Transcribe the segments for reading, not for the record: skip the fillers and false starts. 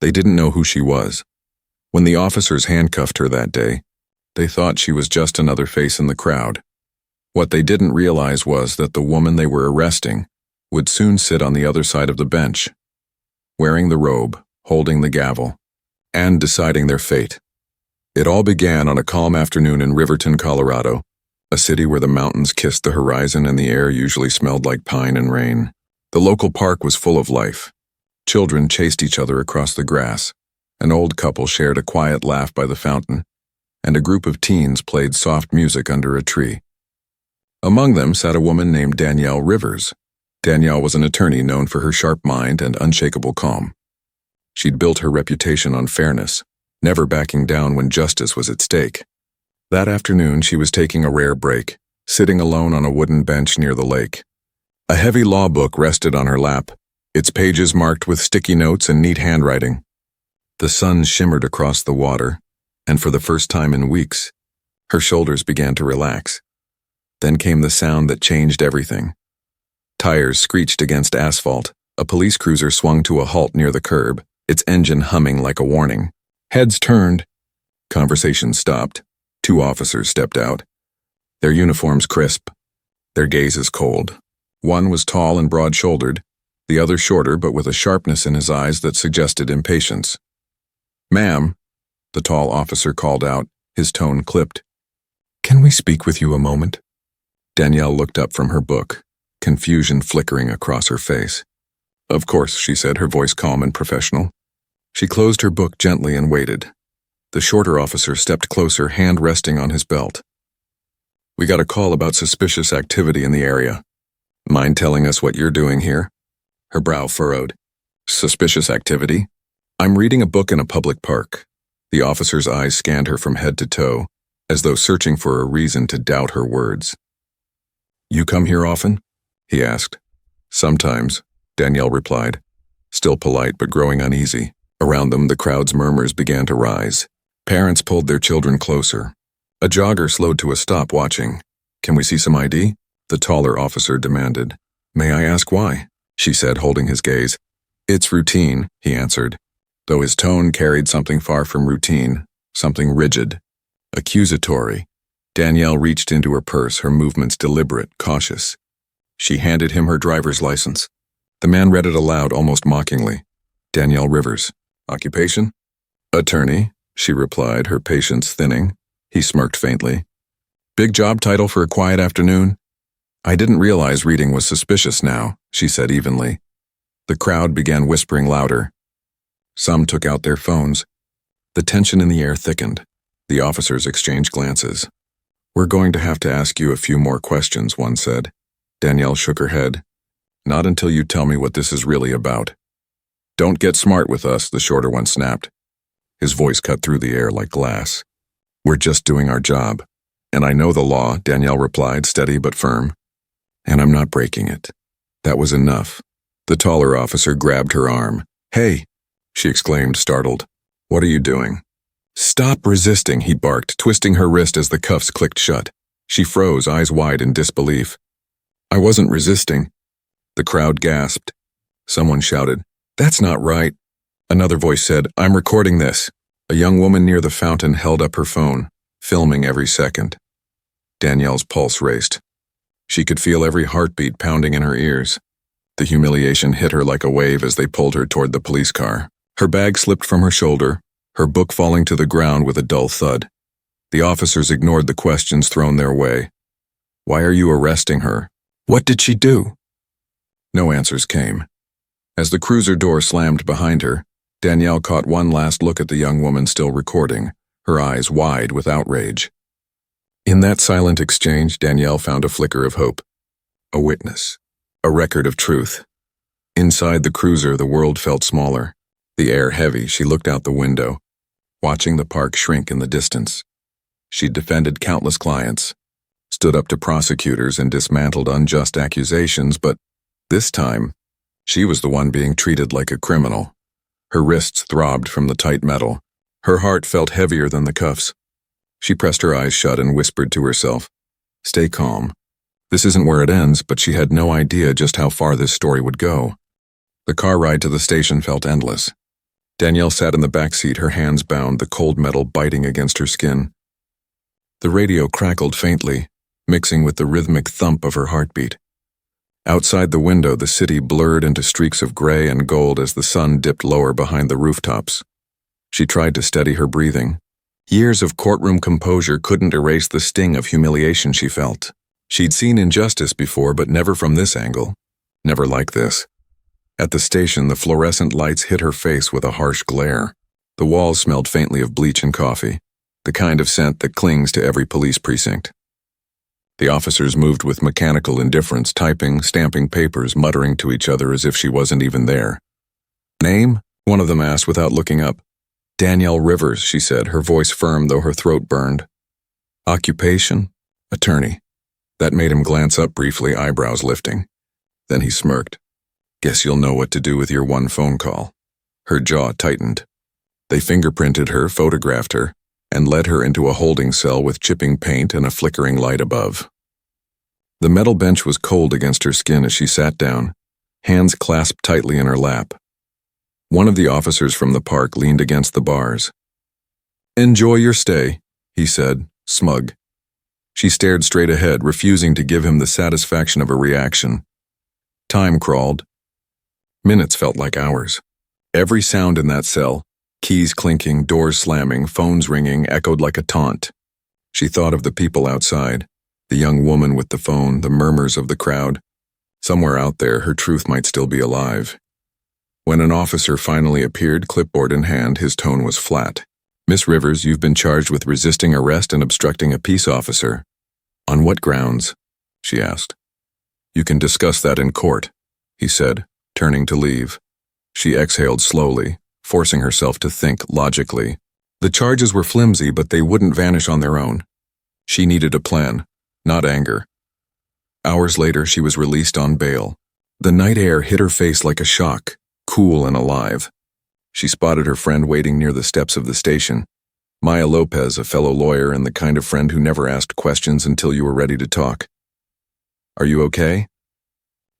They didn't know who she was. When the officers handcuffed her that day, they thought she was just another face in the crowd. What they didn't realize was that the woman they were arresting would soon sit on the other side of the bench, wearing the robe, holding the gavel, and deciding their fate. It all began on a calm afternoon in Riverton, Colorado, a city where the mountains kissed the horizon and the air usually smelled like pine and rain. The local park was full of life. Children chased each other across the grass. An old couple shared a quiet laugh by the fountain, and a group of teens played soft music under a tree. Among them sat a woman named Danielle Rivers. Danielle was an attorney known for her sharp mind and unshakable calm. She'd built her reputation on fairness, never backing down when justice was at stake. That afternoon, she was taking a rare break, sitting alone on a wooden bench near the lake. A heavy law book rested on her lap, its pages marked with sticky notes and neat handwriting. The sun shimmered across the water, and for the first time in weeks, her shoulders began to relax. Then came the sound that changed everything. Tires screeched against asphalt. A police cruiser swung to a halt near the curb, its engine humming like a warning. Heads turned. Conversation stopped. 2 officers stepped out, their uniforms crisp, their gazes cold. One was tall and broad-shouldered, the other shorter but with a sharpness in his eyes that suggested impatience. "Ma'am," the tall officer called out, his tone clipped. "Can we speak with you a moment?" Danielle looked up from her book, confusion flickering across her face. "Of course," she said, her voice calm and professional. She closed her book gently and waited. The shorter officer stepped closer, hand resting on his belt. "We got a call about suspicious activity in the area. Mind telling us what you're doing here?" Her brow furrowed. "Suspicious activity? I'm reading a book in a public park." The officer's eyes scanned her from head to toe, as though searching for a reason to doubt her words. "You come here often?" he asked. "Sometimes," Danielle replied, still polite but growing uneasy. Around them, the crowd's murmurs began to rise. Parents pulled their children closer. A jogger slowed to a stop, watching. "Can we see some ID?" the taller officer demanded. "May I ask why?" she said, holding his gaze. "It's routine," he answered, though his tone carried something far from routine, something rigid, accusatory. Danielle reached into her purse, her movements deliberate, cautious. She handed him her driver's license. The man read it aloud, almost mockingly. "Danielle Rivers. Occupation?" "Attorney," she replied, her patience thinning. He smirked faintly. "Big job title for a quiet afternoon?" "I didn't realize reading was suspicious now," she said evenly. The crowd began whispering louder. Some took out their phones. The tension in the air thickened. The officers exchanged glances. "We're going to have to ask you a few more questions," one said. Danielle shook her head. "Not until you tell me what this is really about." "Don't get smart with us," the shorter one snapped. His voice cut through the air like glass. "We're just doing our job. And I know the law," Danielle replied, steady but firm. "And I'm not breaking it." That was enough. The taller officer grabbed her arm. "Hey!" she exclaimed, startled. "What are you doing?" "Stop resisting," he barked, twisting her wrist as the cuffs clicked shut. She froze, eyes wide in disbelief. "I wasn't resisting." The crowd gasped. Someone shouted, "That's not right." Another voice said, "I'm recording this." A young woman near the fountain held up her phone, filming every second. Danielle's pulse raced. She could feel every heartbeat pounding in her ears. The humiliation hit her like a wave as they pulled her toward the police car. Her bag slipped from her shoulder, her book falling to the ground with a dull thud. The officers ignored the questions thrown their way. "Why are you arresting her? What did she do?" No answers came. As the cruiser door slammed behind her, Danielle caught one last look at the young woman still recording, her eyes wide with outrage. In that silent exchange, Danielle found a flicker of hope. A witness. A record of truth. Inside the cruiser, the world felt smaller. The air heavy, she looked out the window, watching the park shrink in the distance. She'd defended countless clients, stood up to prosecutors and dismantled unjust accusations, but this time, she was the one being treated like a criminal. Her wrists throbbed from the tight metal. Her heart felt heavier than the cuffs. She pressed her eyes shut and whispered to herself, "Stay calm. This isn't where it ends," but she had no idea just how far this story would go. The car ride to the station felt endless. Danielle sat in the back seat, her hands bound, the cold metal biting against her skin. The radio crackled faintly, mixing with the rhythmic thump of her heartbeat. Outside the window, the city blurred into streaks of gray and gold as the sun dipped lower behind the rooftops. She tried to steady her breathing. Years of courtroom composure couldn't erase the sting of humiliation she felt. She'd seen injustice before, but never from this angle. Never like this. At the station, the fluorescent lights hit her face with a harsh glare. The walls smelled faintly of bleach and coffee, the kind of scent that clings to every police precinct. The officers moved with mechanical indifference, typing, stamping papers, muttering to each other as if she wasn't even there. "Name?" one of them asked without looking up. "Danielle Rivers," she said, her voice firm though her throat burned. "Occupation?" "Attorney." That made him glance up briefly, eyebrows lifting. Then he smirked. "Guess you'll know what to do with your one phone call." Her jaw tightened. They fingerprinted her, photographed her, and led her into a holding cell with chipping paint and a flickering light above. The metal bench was cold against her skin as she sat down, hands clasped tightly in her lap. One of the officers from the park leaned against the bars. "Enjoy your stay," he said, smug. She stared straight ahead, refusing to give him the satisfaction of a reaction. Time crawled. Minutes felt like hours. Every sound in that cell, keys clinking, doors slamming, phones ringing, echoed like a taunt. She thought of the people outside, the young woman with the phone, the murmurs of the crowd. Somewhere out there, her truth might still be alive. When an officer finally appeared, clipboard in hand, his tone was flat. "Miss Rivers, you've been charged with resisting arrest and obstructing a peace officer." "On what grounds?" she asked. "You can discuss that in court," he said, turning to leave. She exhaled slowly, forcing herself to think logically. The charges were flimsy, but they wouldn't vanish on their own. She needed a plan, not anger. Hours later, she was released on bail. The night air hit her face like a shock, cool and alive. She spotted her friend waiting near the steps of the station. Maya Lopez, a fellow lawyer and the kind of friend who never asked questions until you were ready to talk. "Are you okay?"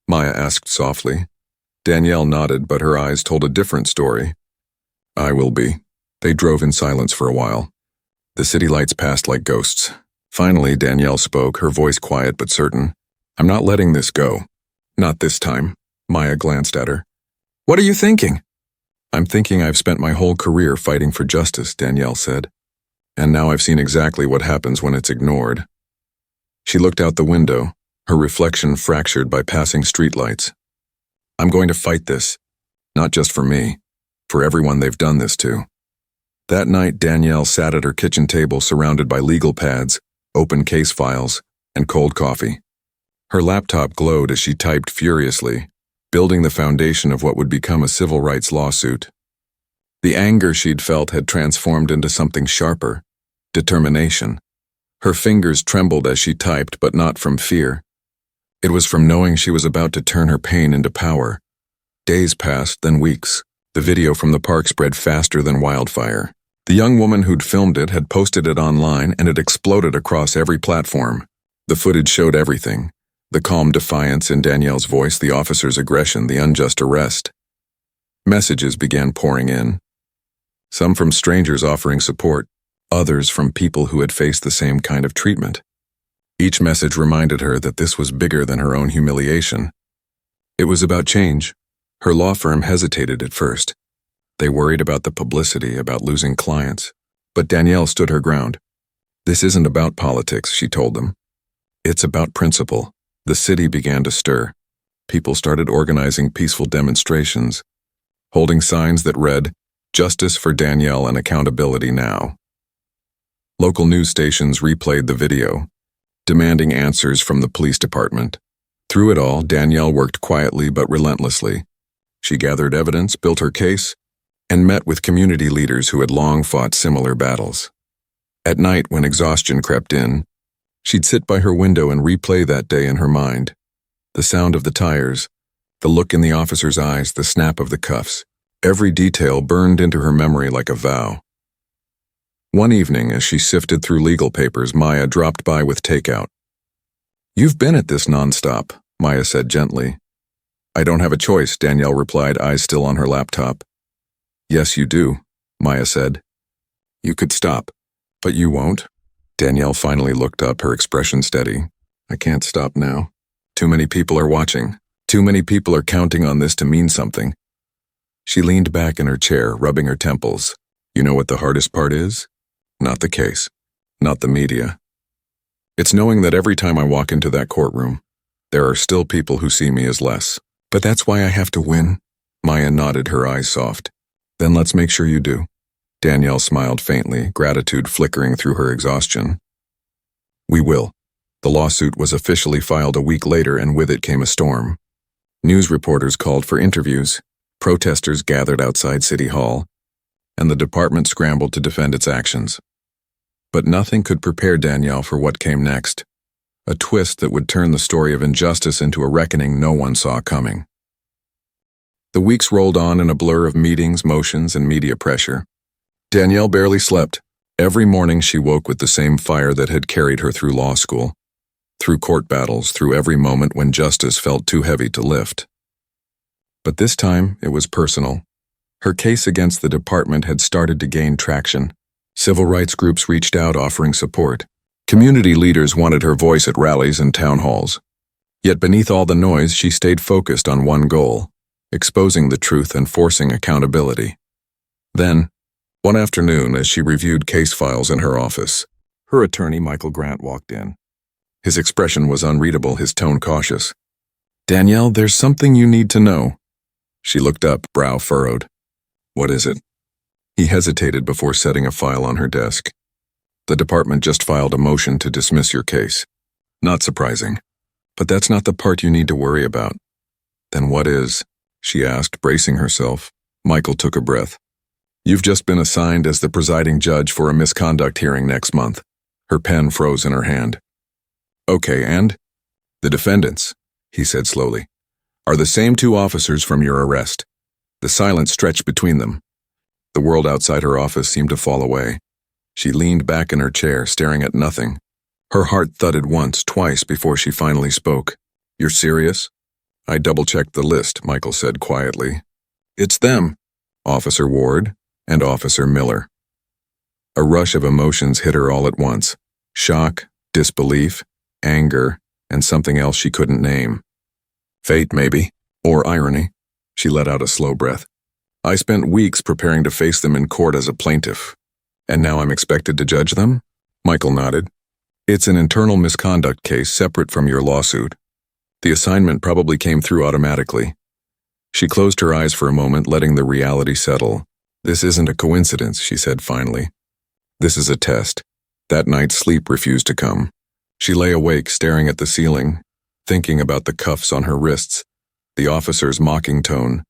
Maya asked softly. Danielle nodded, but her eyes told a different story. "I will be." They drove in silence for a while. The city lights passed like ghosts. Finally, Danielle spoke, her voice quiet but certain. "I'm not letting this go. Not this time." Maya glanced at her. "What are you thinking?" "I'm thinking I've spent my whole career fighting for justice," Danielle said. "And now I've seen exactly what happens when it's ignored." She looked out the window, her reflection fractured by passing streetlights. "I'm going to fight this. Not just for me. For everyone they've done this to." That night, Danielle sat at her kitchen table surrounded by legal pads, open case files, and cold coffee. Her laptop glowed as she typed furiously, building the foundation of what would become a civil rights lawsuit. The anger she'd felt had transformed into something sharper, determination. Her fingers trembled as she typed, but not from fear. It was from knowing she was about to turn her pain into power. Days passed, then weeks. The video from the park spread faster than wildfire. The young woman who'd filmed it had posted it online, and it exploded across every platform. The footage showed everything. The calm defiance in Danielle's voice, the officer's aggression, the unjust arrest. Messages began pouring in. Some from strangers offering support, others from people who had faced the same kind of treatment. Each message reminded her that this was bigger than her own humiliation. It was about change. Her law firm hesitated at first. They worried about the publicity, about losing clients. But Danielle stood her ground. "This isn't about politics," she told them. "It's about principle." The city began to stir. People started organizing peaceful demonstrations, holding signs that read, "Justice for Danielle and accountability now." Local news stations replayed the video, demanding answers from the police department. Through it all, Danielle worked quietly but relentlessly. She gathered evidence, built her case, and met with community leaders who had long fought similar battles. At night, when exhaustion crept in, she'd sit by her window and replay that day in her mind. The sound of the tires, the look in the officer's eyes, the snap of the cuffs. Every detail burned into her memory like a vow. One evening, as she sifted through legal papers, Maya dropped by with takeout. "You've been at this nonstop," Maya said gently. "I don't have a choice," Danielle replied, eyes still on her laptop. Yes, you do, Maya said. You could stop, but you won't. Danielle finally looked up, her expression steady. I can't stop now. Too many people are watching. Too many people are counting on this to mean something. She leaned back in her chair, rubbing her temples. You know what the hardest part is? Not the case. Not the media. It's knowing that every time I walk into that courtroom, there are still people who see me as less. But that's why I have to win. Maya nodded, her eyes soft. Then let's make sure you do. Danielle smiled faintly, gratitude flickering through her exhaustion. We will. The lawsuit was officially filed a week later, and with it came a storm. News reporters called for interviews, protesters gathered outside City Hall, and the department scrambled to defend its actions. But nothing could prepare Danielle for what came next, a twist that would turn the story of injustice into a reckoning no one saw coming. The weeks rolled on in a blur of meetings, motions, and media pressure. Danielle barely slept. Every morning she woke with the same fire that had carried her through law school, through court battles, through every moment when justice felt too heavy to lift. But this time, it was personal. Her case against the department had started to gain traction. Civil rights groups reached out offering support. Community leaders wanted her voice at rallies and town halls. Yet beneath all the noise, she stayed focused on one goal: exposing the truth and forcing accountability. Then, one afternoon, as she reviewed case files in her office, her attorney, Michael Grant, walked in. His expression was unreadable, his tone cautious. Danielle, there's something you need to know. She looked up, brow furrowed. What is it? He hesitated before setting a file on her desk. The department just filed a motion to dismiss your case. Not surprising. But that's not the part you need to worry about. Then what is? She asked, bracing herself. Michael took a breath. You've just been assigned as the presiding judge for a misconduct hearing next month. Her pen froze in her hand. Okay, and? The defendants, he said slowly, are the same two officers from your arrest. The silence stretched between them. The world outside her office seemed to fall away. She leaned back in her chair, staring at nothing. Her heart thudded once, twice before she finally spoke. You're serious? I double-checked the list, Michael said quietly. It's them, Officer Ward and Officer Miller. A rush of emotions hit her all at once. Shock, disbelief, anger, and something else she couldn't name. Fate, maybe, or irony. She let out a slow breath. I spent weeks preparing to face them in court as a plaintiff. And now I'm expected to judge them? Michael nodded. It's an internal misconduct case separate from your lawsuit. The assignment probably came through automatically. She closed her eyes for a moment, letting the reality settle. This isn't a coincidence, she said finally. This is a test. That night, sleep refused to come. She lay awake, staring at the ceiling, thinking about the cuffs on her wrists, the officer's mocking tone,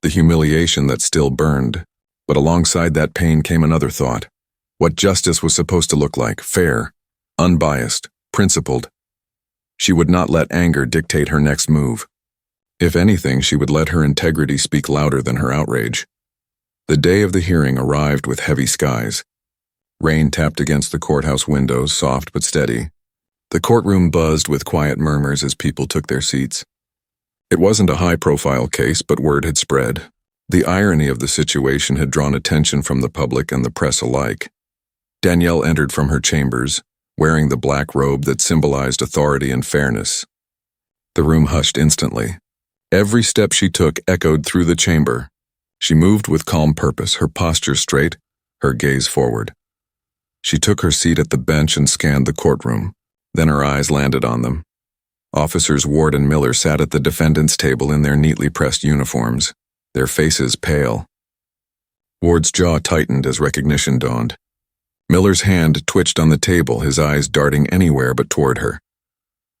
the humiliation that still burned. But alongside that pain came another thought. What justice was supposed to look like: fair, unbiased, principled. She would not let anger dictate her next move. If anything, she would let her integrity speak louder than her outrage. The day of the hearing arrived with heavy skies. Rain tapped against the courthouse windows, soft but steady. The courtroom buzzed with quiet murmurs as people took their seats. It wasn't a high-profile case, but word had spread. The irony of the situation had drawn attention from the public and the press alike. Danielle entered from her chambers, wearing the black robe that symbolized authority and fairness. The room hushed instantly. Every step she took echoed through the chamber. She moved with calm purpose, her posture straight, her gaze forward. She took her seat at the bench and scanned the courtroom. Then her eyes landed on them. Officers Ward and Miller sat at the defendant's table in their neatly pressed uniforms, their faces pale. Ward's jaw tightened as recognition dawned. Miller's hand twitched on the table, his eyes darting anywhere but toward her.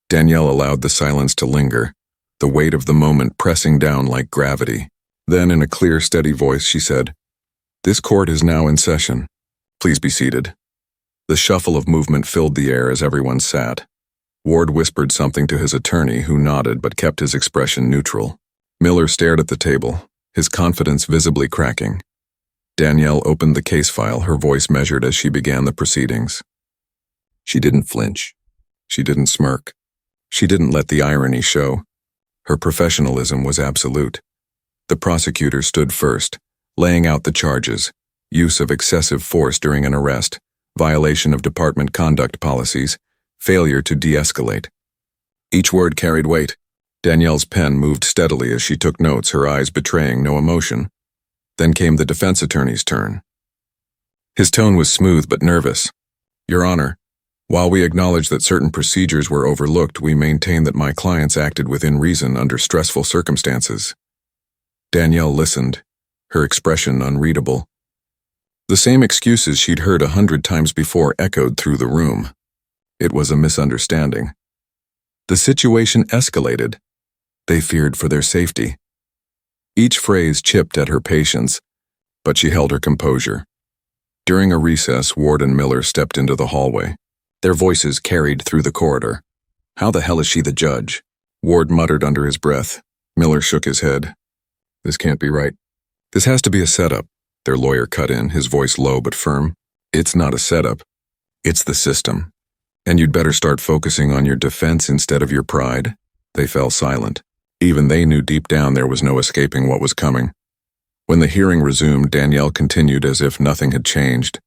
Danielle allowed the silence to linger, the weight of the moment pressing down like gravity. Then, in a clear, steady voice, she said, "This court is now in session. Please be seated." The shuffle of movement filled the air as everyone sat. Ward whispered something to his attorney, who nodded but kept his expression neutral. Miller stared at the table, his confidence visibly cracking. Danielle opened the case file, her voice measured as she began the proceedings. She didn't flinch. She didn't smirk. She didn't let the irony show. Her professionalism was absolute. The prosecutor stood first, laying out the charges: use of excessive force during an arrest, violation of department conduct policies, failure to de-escalate. Each word carried weight. Danielle's pen moved steadily as she took notes, her eyes betraying no emotion. Then came the defense attorney's turn. His tone was smooth but nervous. "Your Honor, while we acknowledge that certain procedures were overlooked, we maintain that my clients acted within reason under stressful circumstances." Danielle listened, her expression unreadable. The same excuses she'd heard 100 times before echoed through the room. It was a misunderstanding. The situation escalated. They feared for their safety. Each phrase chipped at her patience, but she held her composure. During a recess, Ward and Miller stepped into the hallway. Their voices carried through the corridor. "How the hell is she the judge?" Ward muttered under his breath. Miller shook his head. "This can't be right. This has to be a setup," their lawyer cut in, his voice low but firm. "It's not a setup. It's the system. And you'd better start focusing on your defense instead of your pride." They fell silent. Even they knew deep down there was no escaping what was coming. When the hearing resumed, Danielle continued as if nothing had changed.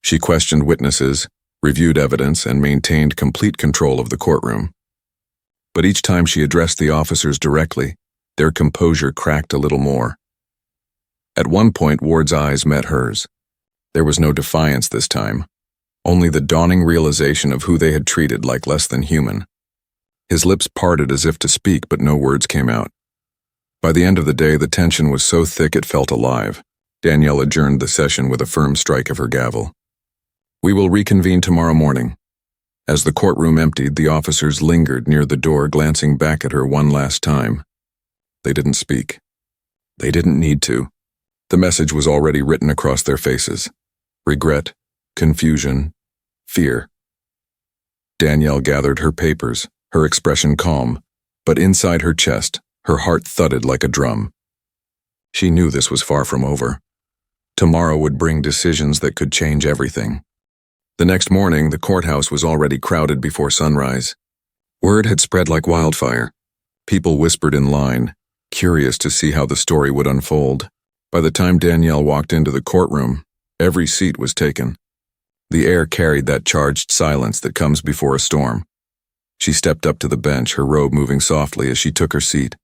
She questioned witnesses, reviewed evidence, and maintained complete control of the courtroom. But each time she addressed the officers directly, their composure cracked a little more. At one point, Ward's eyes met hers. There was no defiance this time, only the dawning realization of who they had treated like less than human. His lips parted as if to speak, but no words came out. By the end of the day, the tension was so thick it felt alive. Danielle adjourned the session with a firm strike of her gavel. "We will reconvene tomorrow morning." As the courtroom emptied, the officers lingered near the door, glancing back at her one last time. They didn't speak. They didn't need to. The message was already written across their faces. Regret, confusion, fear. Danielle gathered her papers, her expression calm, but inside her chest, her heart thudded like a drum. She knew this was far from over. Tomorrow would bring decisions that could change everything. The next morning, the courthouse was already crowded before sunrise. Word had spread like wildfire. People whispered in line, curious to see how the story would unfold. By the time Danielle walked into the courtroom, every seat was taken. The air carried that charged silence that comes before a storm. She stepped up to the bench, her robe moving softly as she took her seat.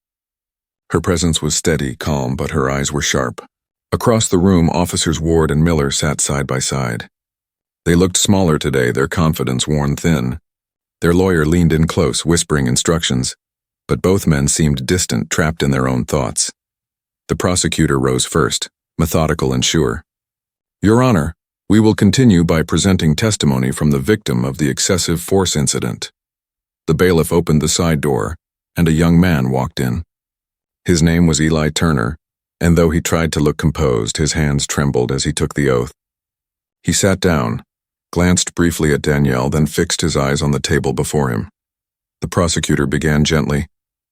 Her presence was steady, calm, but her eyes were sharp. Across the room, Officers Ward and Miller sat side by side. They looked smaller today, their confidence worn thin. Their lawyer leaned in close, whispering instructions, but both men seemed distant, trapped in their own thoughts. The prosecutor rose first, methodical and sure. "Your Honor, we will continue by presenting testimony from the victim of the excessive force incident." The bailiff opened the side door, and a young man walked in. His name was Eli Turner, and though he tried to look composed, his hands trembled as he took the oath. He sat down, glanced briefly at Danielle, then fixed his eyes on the table before him. The prosecutor began gently.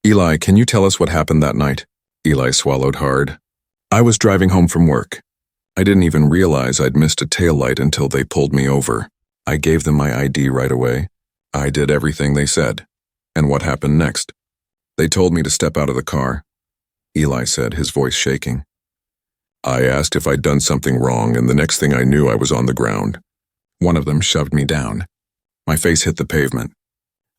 "Eli, can you tell us what happened that night?" Eli swallowed hard. "I was driving home from work. I didn't even realize I'd missed a taillight until they pulled me over. I gave them my ID right away. I did everything they said. And what happened next? They told me to step out of the car," Eli said, his voice shaking. "I asked if I'd done something wrong, and the next thing I knew I was on the ground. One of them shoved me down. My face hit the pavement.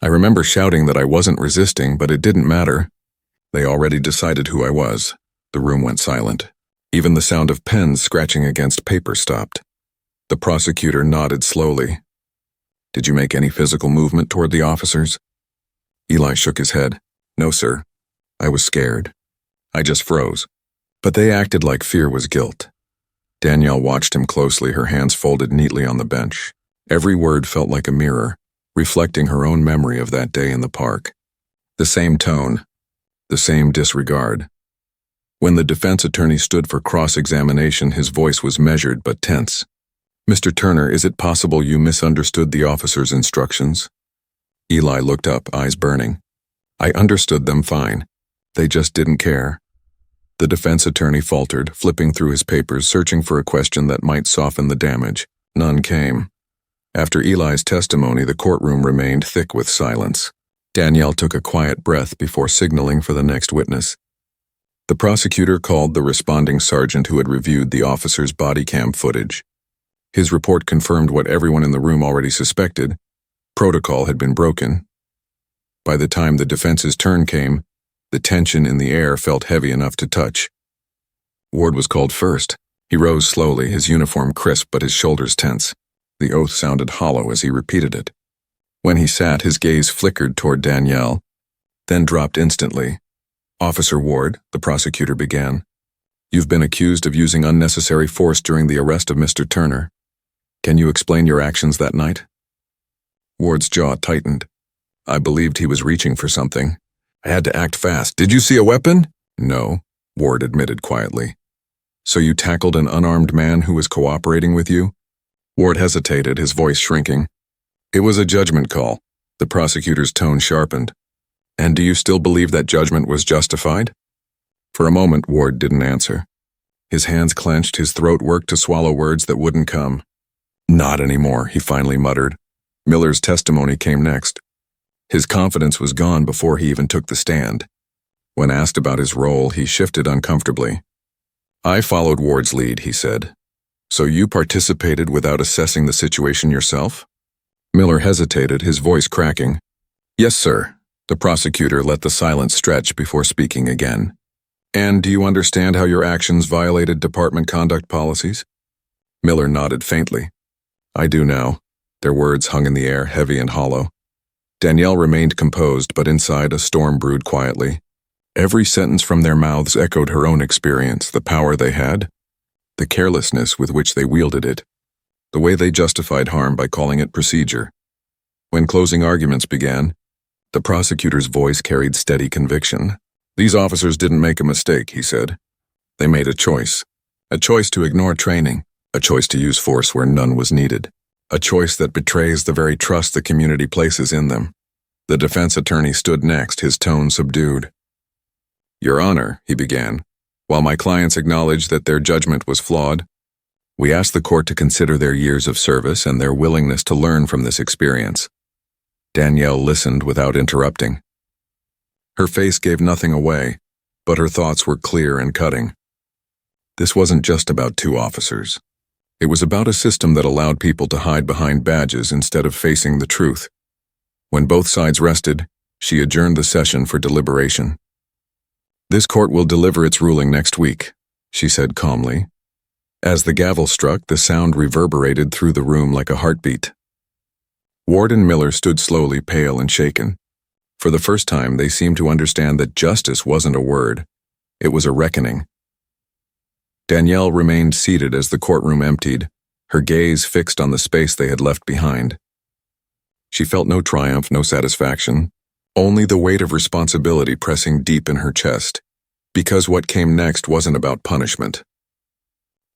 I remember shouting that I wasn't resisting, but it didn't matter. They already decided who I was." The room went silent. Even the sound of pens scratching against paper stopped. The prosecutor nodded slowly. "Did you make any physical movement toward the officers?" Eli shook his head. "No, sir. I was scared. I just froze." But they acted like fear was guilt. Danielle watched him closely, her hands folded neatly on the bench. Every word felt like a mirror, reflecting her own memory of that day in the park. The same tone, the same disregard. When the defense attorney stood for cross-examination, his voice was measured but tense. "Mr. Turner, is it possible you misunderstood the officer's instructions?" Eli looked up, eyes burning. "I understood them fine. They just didn't care." The defense attorney faltered, flipping through his papers, searching for a question that might soften the damage. None came. After Eli's testimony, the courtroom remained thick with silence. Danielle took a quiet breath before signaling for the next witness. The prosecutor called the responding sergeant who had reviewed the officer's body cam footage. His report confirmed what everyone in the room already suspected. Protocol had been broken. By the time the defense's turn came, the tension in the air felt heavy enough to touch. Ward was called first. He rose slowly, his uniform crisp but his shoulders tense. The oath sounded hollow as he repeated it. When he sat, his gaze flickered toward Danielle, then dropped instantly. "Officer Ward," the prosecutor began, "you've been accused of using unnecessary force during the arrest of Mr. Turner. Can you explain your actions that night?" Ward's jaw tightened. "I believed he was reaching for something. I had to act fast. Did you see a weapon?" "No," Ward admitted quietly. "So you tackled an unarmed man who was cooperating with you?" Ward hesitated, his voice shrinking. "It was a judgment call." The prosecutor's tone sharpened. "And do you still believe that judgment was justified?" For a moment, Ward didn't answer. His hands clenched, his throat worked to swallow words that wouldn't come. "Not anymore," he finally muttered. Miller's testimony came next. His confidence was gone before he even took the stand. When asked about his role, he shifted uncomfortably. "I followed Ward's lead," he said. "So you participated without assessing the situation yourself?" Miller hesitated, his voice cracking. "Yes, sir." The prosecutor let the silence stretch before speaking again. "And do you understand how your actions violated department conduct policies?" Miller nodded faintly. "I do now." Their words hung in the air, heavy and hollow. Danielle remained composed, but inside a storm brewed quietly. Every sentence from their mouths echoed her own experience, the power they had, the carelessness with which they wielded it, the way they justified harm by calling it procedure. When closing arguments began, the prosecutor's voice carried steady conviction. "These officers didn't make a mistake," he said. "They made a choice to ignore training, a choice to use force where none was needed, a choice that betrays the very trust the community places in them." The defense attorney stood next, his tone subdued. "Your Honor," he began, "while my clients acknowledge that their judgment was flawed, we ask the court to consider their years of service and their willingness to learn from this experience." Danielle listened without interrupting. Her face gave nothing away, but her thoughts were clear and cutting. This wasn't just about two officers. It was about a system that allowed people to hide behind badges instead of facing the truth. When both sides rested, she adjourned the session for deliberation. "This court will deliver its ruling next week," she said calmly. As the gavel struck, the sound reverberated through the room like a heartbeat. Ward and Miller stood slowly, pale and shaken. For the first time, they seemed to understand that justice wasn't a word. It was a reckoning. Danielle remained seated as the courtroom emptied, her gaze fixed on the space they had left behind. She felt no triumph, no satisfaction, only the weight of responsibility pressing deep in her chest, because what came next wasn't about punishment.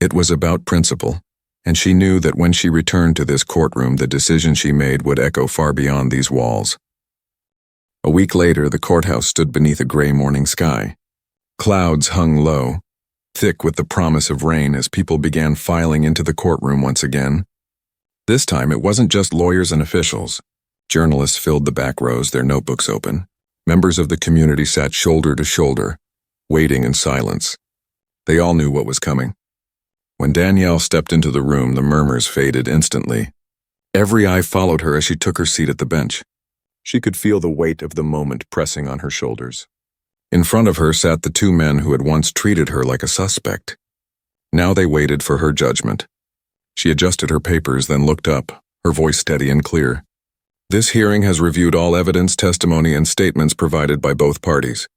It was about principle, and she knew that when she returned to this courtroom, the decision she made would echo far beyond these walls. A week later, the courthouse stood beneath a gray morning sky. Clouds hung low, thick with the promise of rain as people began filing into the courtroom once again. This time, it wasn't just lawyers and officials. Journalists filled the back rows, their notebooks open. Members of the community sat shoulder to shoulder, waiting in silence. They all knew what was coming. When Danielle stepped into the room, the murmurs faded instantly. Every eye followed her as she took her seat at the bench. She could feel the weight of the moment pressing on her shoulders. In front of her sat the two men who had once treated her like a suspect. Now they waited for her judgment. She adjusted her papers, then looked up, her voice steady and clear. "This hearing has reviewed all evidence, testimony, and statements provided by both parties.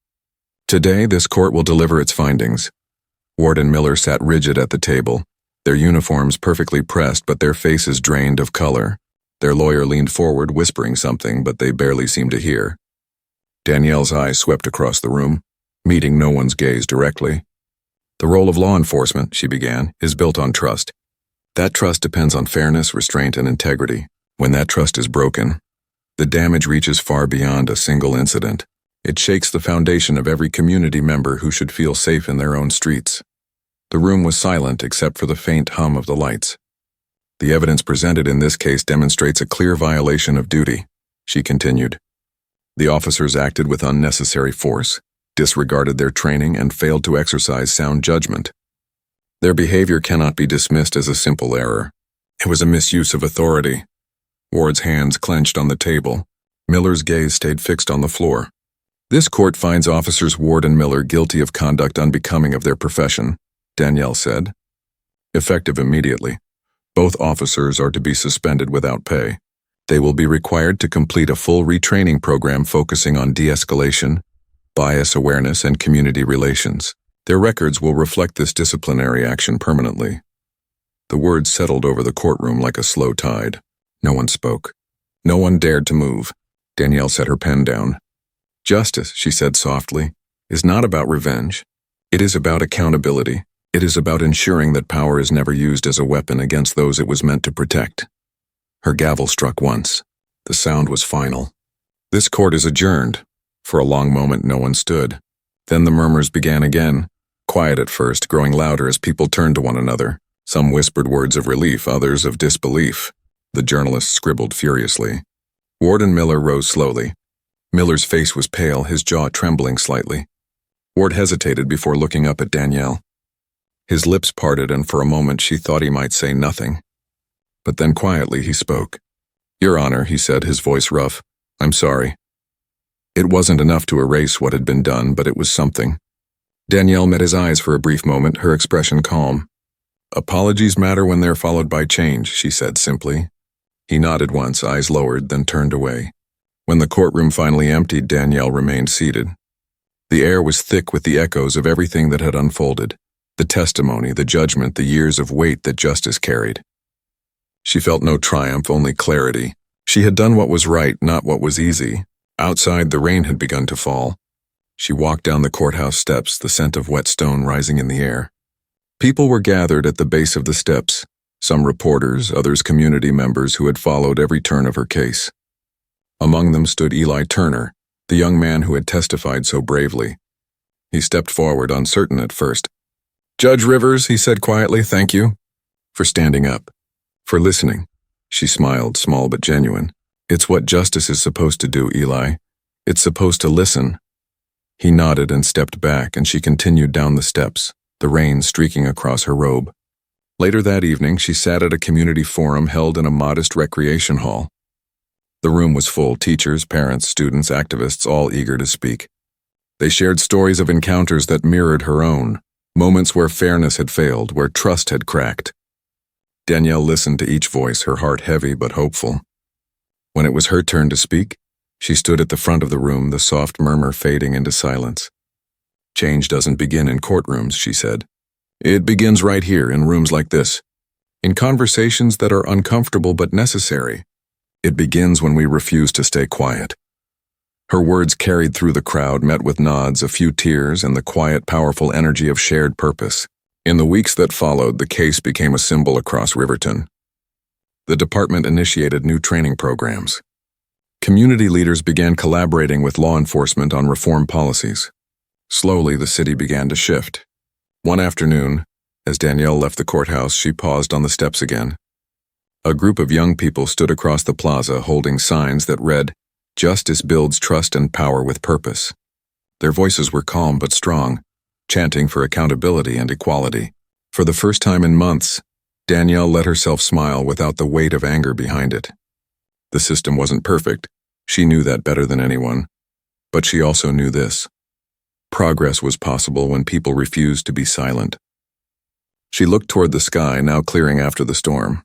Today, this court will deliver its findings." Ward and Miller sat rigid at the table, their uniforms perfectly pressed but their faces drained of color. Their lawyer leaned forward, whispering something, but they barely seemed to hear. Danielle's eyes swept across the room, meeting no one's gaze directly. "The role of law enforcement," she began, "is built on trust. That trust depends on fairness, restraint, and integrity. When that trust is broken, the damage reaches far beyond a single incident. It shakes the foundation of every community member who should feel safe in their own streets." The room was silent except for the faint hum of the lights. "The evidence presented in this case demonstrates a clear violation of duty," she continued. "The officers acted with unnecessary force, disregarded their training, and failed to exercise sound judgment. Their behavior cannot be dismissed as a simple error. It was a misuse of authority. Ward's hands clenched on the table. Miller's gaze stayed fixed on the floor. This court finds officers Ward and Miller guilty of conduct unbecoming of their profession, Danielle said. Effective immediately. Both officers are to be suspended without pay. They will be required to complete a full retraining program focusing on de-escalation, bias awareness, and community relations. Their records will reflect this disciplinary action permanently. The words settled over the courtroom like a slow tide. No one spoke. No one dared to move. Danielle set her pen down. Justice, she said softly, is not about revenge. It is about accountability. It is about ensuring that power is never used as a weapon against those it was meant to protect. Her gavel struck once. The sound was final. This court is adjourned. For a long moment no one stood. Then the murmurs began again, quiet at first, growing louder as people turned to one another. Some whispered words of relief, others of disbelief. The journalists scribbled furiously. Ward and Miller rose slowly. Miller's face was pale, his jaw trembling slightly. Ward hesitated before looking up at Danielle. His lips parted, and for a moment she thought he might say nothing. But then quietly he spoke. Your Honor, he said, his voice rough, I'm sorry. It wasn't enough to erase what had been done, but it was something. Danielle met his eyes for a brief moment, her expression calm. Apologies matter when they're followed by change, she said simply. He nodded once, eyes lowered, then turned away. When the courtroom finally emptied, Danielle remained seated. The air was thick with the echoes of everything that had unfolded, the testimony, the judgment, the years of weight that justice carried. She felt no triumph, only clarity. She had done what was right, not what was easy. Outside, the rain had begun to fall. She walked down the courthouse steps, the scent of wet stone rising in the air. People were gathered at the base of the steps, some reporters, others community members who had followed every turn of her case. Among them stood Eli Turner, the young man who had testified so bravely. He stepped forward, uncertain at first. Judge Rivers, he said quietly, thank you for standing up, for listening. She smiled, small but genuine. It's what justice is supposed to do, Eli. It's supposed to listen. He nodded and stepped back, and she continued down the steps, the rain streaking across her robe. Later that evening, she sat at a community forum held in a modest recreation hall. The room was full, teachers, parents, students, activists, all eager to speak. They shared stories of encounters that mirrored her own, moments where fairness had failed, where trust had cracked. Danielle listened to each voice, her heart heavy but hopeful. When it was her turn to speak, she stood at the front of the room, the soft murmur fading into silence. Change doesn't begin in courtrooms, she said. It begins right here, in rooms like this, in conversations that are uncomfortable but necessary. It begins when we refuse to stay quiet. Her words carried through the crowd, met with nods, a few tears, and the quiet, powerful energy of shared purpose. In the weeks that followed, the case became a symbol across Riverton. The department initiated new training programs. Community leaders began collaborating with law enforcement on reform policies. Slowly, the city began to shift. One afternoon, as Danielle left the courthouse, she paused on the steps again. A group of young people stood across the plaza holding signs that read, Justice builds trust and power with purpose. Their voices were calm but strong, chanting for accountability and equality. For the first time in months, Danielle let herself smile without the weight of anger behind it. The system wasn't perfect. She knew that better than anyone. But she also knew this. Progress was possible when people refused to be silent. She looked toward the sky, now clearing after the storm.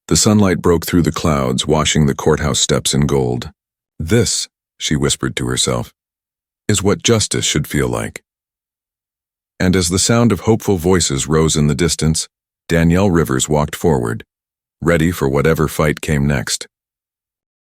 The sunlight broke through the clouds, washing the courthouse steps in gold. This, she whispered to herself, is what justice should feel like. And as the sound of hopeful voices rose in the distance, Danielle Rivers walked forward, ready for whatever fight came next.